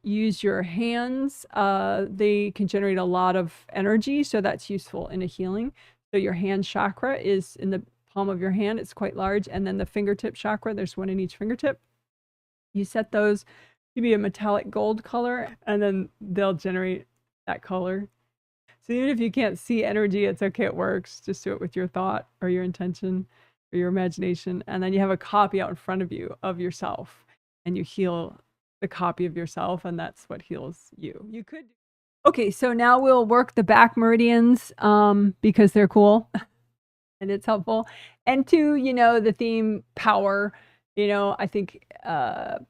use your hands. They can generate a lot of energy, so that's useful in a healing. So your hand chakra is in the palm of your hand. It's quite large. And then the fingertip chakra, there's one in each fingertip. You set those to be a metallic gold color, and then they'll generate that color. So even if you can't see energy, it's okay, it works. Just do it with your thought or your intention or your imagination. And then you have a copy out in front of you of yourself, and you heal the copy of yourself, and that's what heals you. You could. Okay, so now we'll work the back meridians because they're cool and it's helpful. And two, the theme power, I think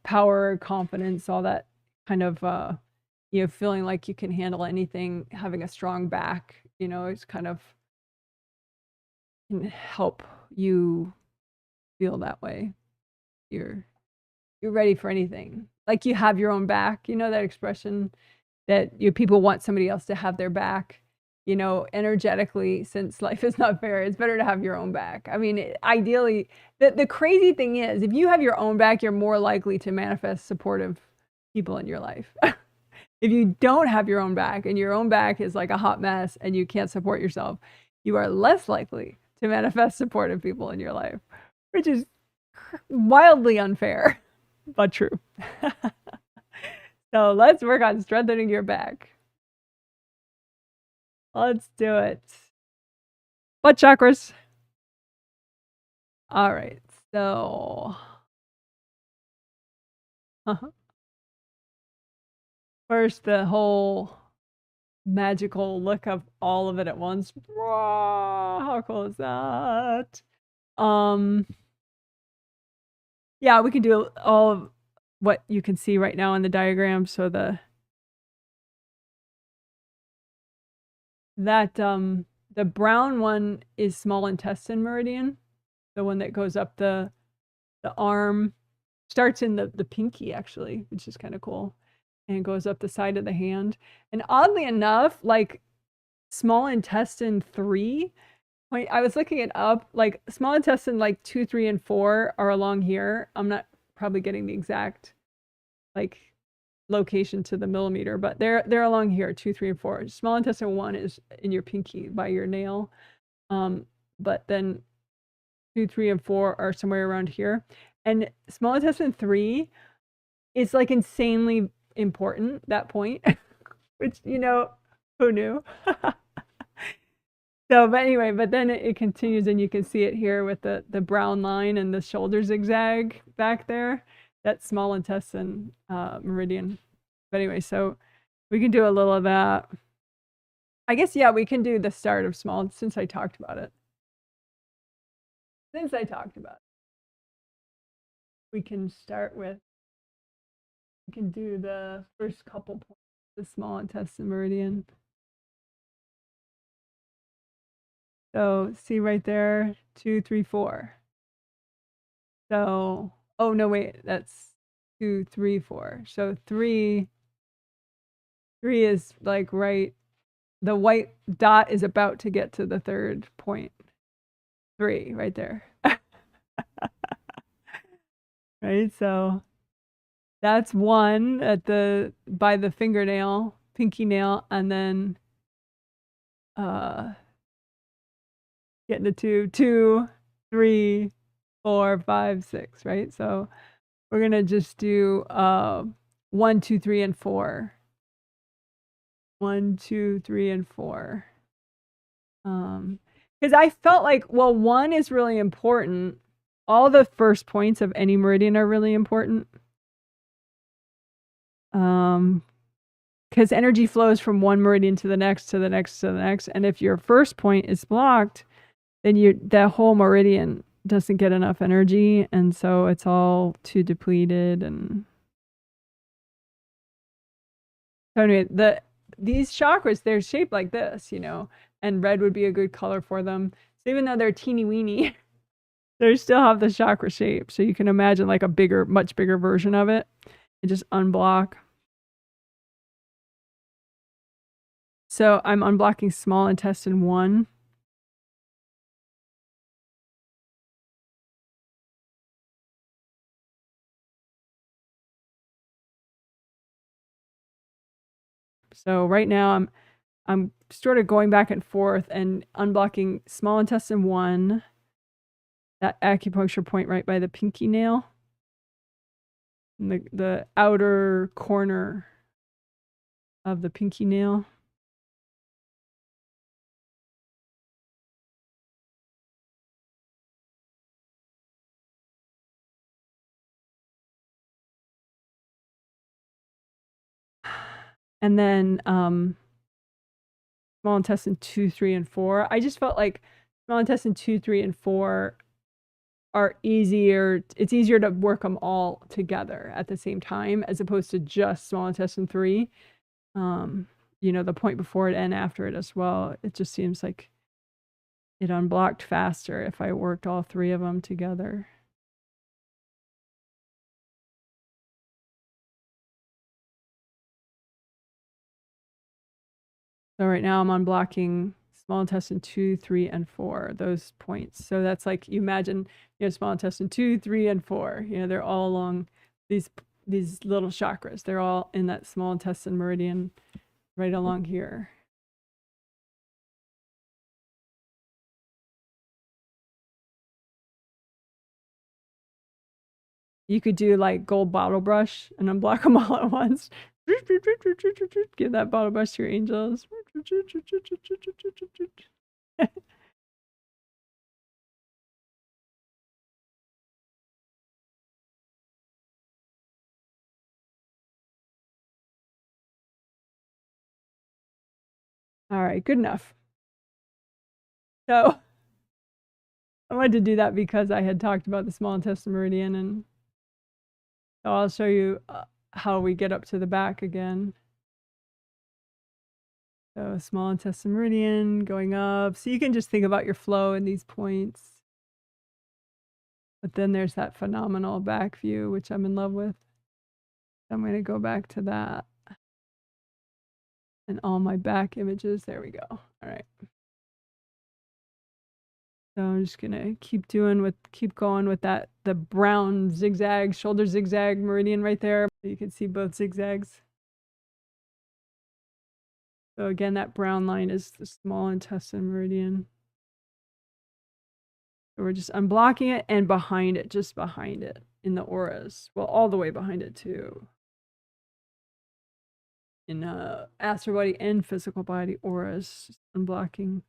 power, confidence, all that kind of feeling like you can handle anything, having a strong back, it's kind of can help you feel that way. You're ready for anything. Like you have your own back, that expression that people want somebody else to have their back. Energetically, since life is not fair, it's better to have your own back. I mean, ideally, the crazy thing is, if you have your own back, you're more likely to manifest supportive people in your life. If you don't have your own back and your own back is like a hot mess and you can't support yourself, you are less likely to manifest supportive people in your life, which is wildly unfair, but true. So let's work on strengthening your back. Let's do it. Butt chakras. All right. So first, the whole magical look of all of it at once. Whoa, how cool is that? Yeah, we can do all of what you can see right now in the diagram. So the brown one is small intestine meridian, the one that goes up the arm, starts in the pinky actually, which is kind of cool, and goes up the side of the hand. And oddly enough, like small intestine 3, I was looking it up, like small intestine like 2, 3, and 4 are along here. I'm not probably getting the exact like location to the millimeter, but they're along here, 2, 3, and 4. Small intestine 1 is in your pinky by your nail, but then 2, 3, and 4 are somewhere around here. And small intestine 3 is like insanely important, that point, which who knew? So, but anyway, but then it continues, and you can see it here with the brown line and the shoulder zigzag back there. That's small intestine meridian. But anyway, so we can do a little of that. I guess, yeah, we can do the start of small, since I talked about it. We can start with, we can do the first couple points, the small intestine meridian. So see right there, 2, 3, 4. So, oh no, wait, that's 2, 3, 4. So 3 is like right, the white dot is about to get to the third point. 3 right there. Right, so that's 1 at by the fingernail, pinky nail, and then getting to 2, 3, 4, 5, 6, right? So we're gonna just do 1, 2, 3, and 4. 1, 2, 3, and 4. Because I felt like, well, 1 is really important. All the first points of any meridian are really important. Because energy flows from one meridian to the next, to the next, to the next. And if your first point is blocked, then that whole meridian doesn't get enough energy, and so it's all too depleted. And so anyway, these chakras, they're shaped like this, and red would be a good color for them. So even though they're teeny weeny, they still have the chakra shape. So you can imagine like a much bigger version of it, and just unblock. So I'm unblocking small intestine 1. So right now I'm sort of going back and forth and unblocking small intestine 1, that acupuncture point right by the pinky nail, and the outer corner of the pinky nail. And then small intestine 2, 3, and 4. I just felt like small intestine 2, 3, and 4 are easier. It's easier to work them all together at the same time as opposed to just small intestine 3. The point before it and after it as well. It just seems like it unblocked faster if I worked all 3 of them together. So right now I'm unblocking small intestine 2, 3, and 4, those points. So that's like, you imagine, small intestine 2, 3, and 4. They're all along these little chakras. They're all in that small intestine meridian right along here. You could do like gold bottle brush and unblock them all at once. Give that bottle brush to your angels. All right, good enough. So I wanted to do that because I had talked about the small intestine meridian, and so I'll show you how we get up to the back again. So small intestine meridian going up. So you can just think about your flow in these points. But then there's that phenomenal back view, which I'm in love with. I'm going to go back to that. And all my back images. There we go. All right. So I'm just going to keep going with that, the brown zigzag, shoulder zigzag meridian right there. You can see both zigzags. So again, that brown line is the small intestine meridian. So we're just unblocking it, and behind it, just behind it in the auras. Well, all the way behind it too. In astral body and physical body auras, just unblocking.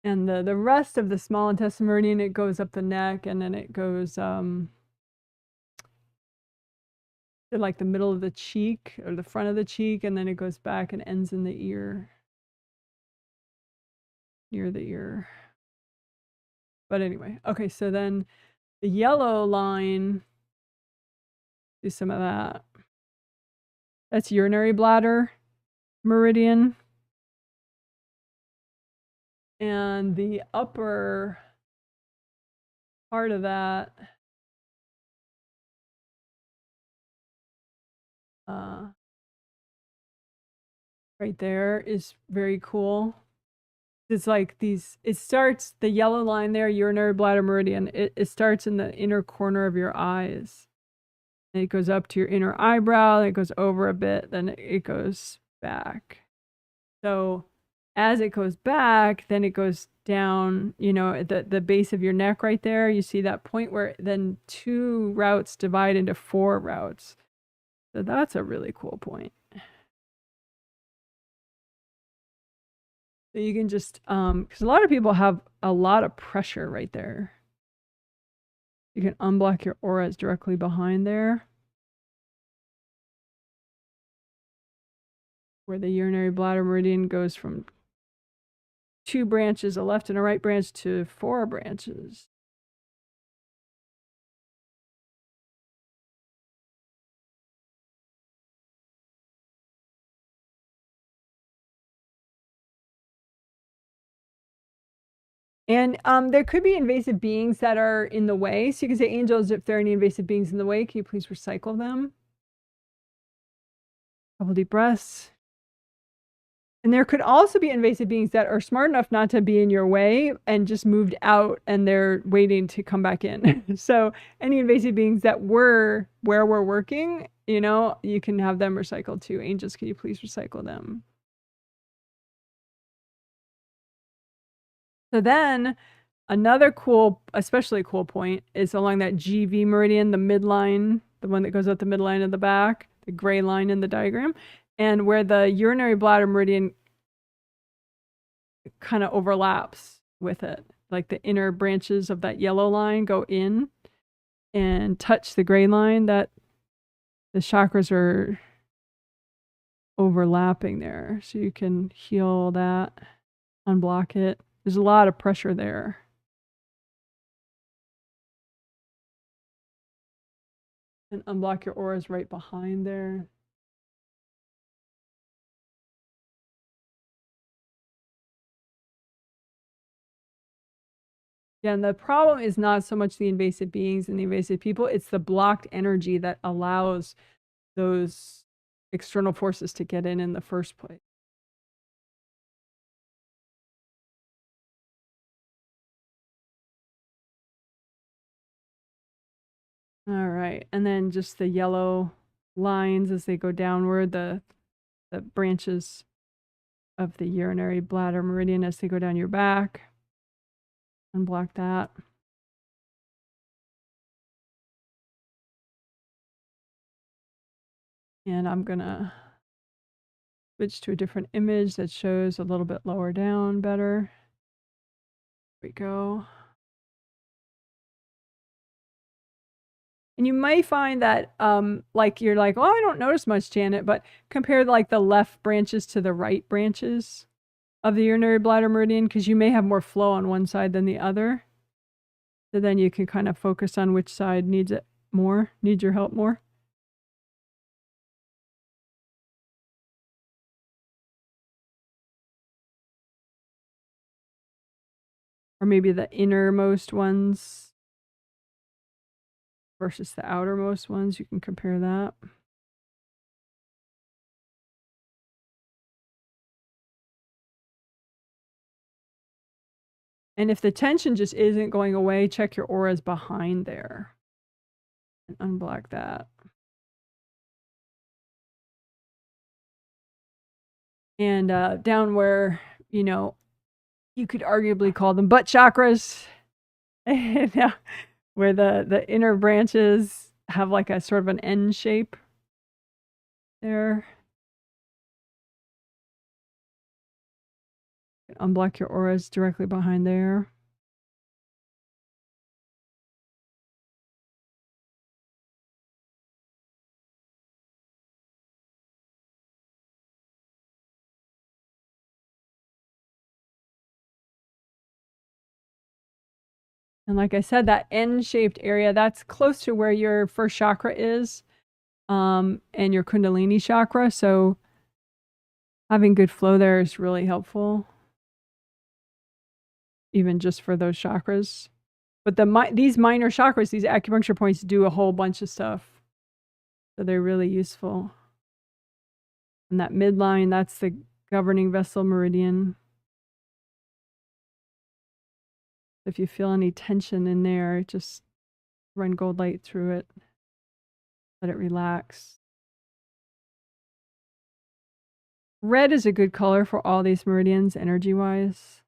And the rest of the small intestine meridian, it goes up the neck, and then it goes to like the middle of the cheek or the front of the cheek, and then it goes back and ends in the ear, near the ear. But anyway, okay, so then the yellow line, do some of that. That's urinary bladder meridian. And the upper part of that right there is very cool. It's like it starts, the yellow line there, urinary bladder meridian, it starts in the inner corner of your eyes. And it goes up to your inner eyebrow, and it goes over a bit, then it goes back. So as it goes back, then it goes down, at the base of your neck right there. You see that point where then 2 routes divide into 4 routes. So that's a really cool point. So you can just, because a lot of people have a lot of pressure right there. You can unblock your auras directly behind there, where the urinary bladder meridian goes from 2 branches, a left and a right branch, to 4 branches. And there could be invasive beings that are in the way. So you can say, angels, if there are any invasive beings in the way, can you please recycle them? Couple deep breaths. And there could also be invasive beings that are smart enough not to be in your way and just moved out and they're waiting to come back in. So any invasive beings that were where we're working, you know, you can have them recycled too. Angels, can you please recycle them? So then another cool, especially cool point is along that GV meridian, the midline, the one that goes out the midline of the back, the gray line in the diagram, and where the urinary bladder meridian kind of overlaps with it. Like the inner branches of that yellow line go in and touch the gray line, that the chakras are overlapping there. So you can heal that, unblock it. There's a lot of pressure there. And unblock your auras right behind there. Yeah, and the problem is not so much the invasive beings and the invasive people, it's the blocked energy that allows those external forces to get in the first place. All right, and then just the yellow lines as they go downward, the branches of the urinary bladder meridian as they go down your back. Unblock that. And I'm gonna switch to a different image that shows a little bit lower down better. There we go. And you might find that like you're like, oh, I don't notice much, Janet, but compare like the left branches to the right branches of the urinary bladder meridian, because you may have more flow on one side than the other. So then you can kind of focus on which side needs it more, needs your help more. Or maybe the innermost ones versus the outermost ones. You can compare that. And if the tension just isn't going away, check your auras behind there and unblock that. And down where, you know, you could arguably call them butt chakras, where the inner branches have like a sort of an N shape there. Unblock your auras directly behind there. And like I said, that N-shaped area, that's close to where your first chakra is, and your Kundalini chakra. So having good flow there is really helpful, even just for those chakras. But these minor chakras, these acupuncture points, do a whole bunch of stuff. So they're really useful. And that midline, that's the governing vessel meridian. If you feel any tension in there, just run gold light through it. Let it relax. Red is a good color for all these meridians, energy-wise.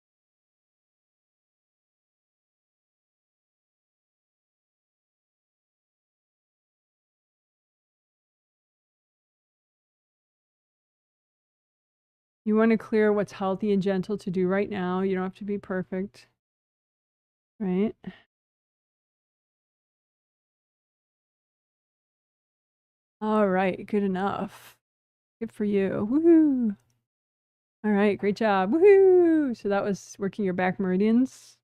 You want to clear what's healthy and gentle to do right now. You don't have to be perfect, right? All right, good enough. Good for you. Woohoo! All right, great job. Woohoo! So that was working your back meridians.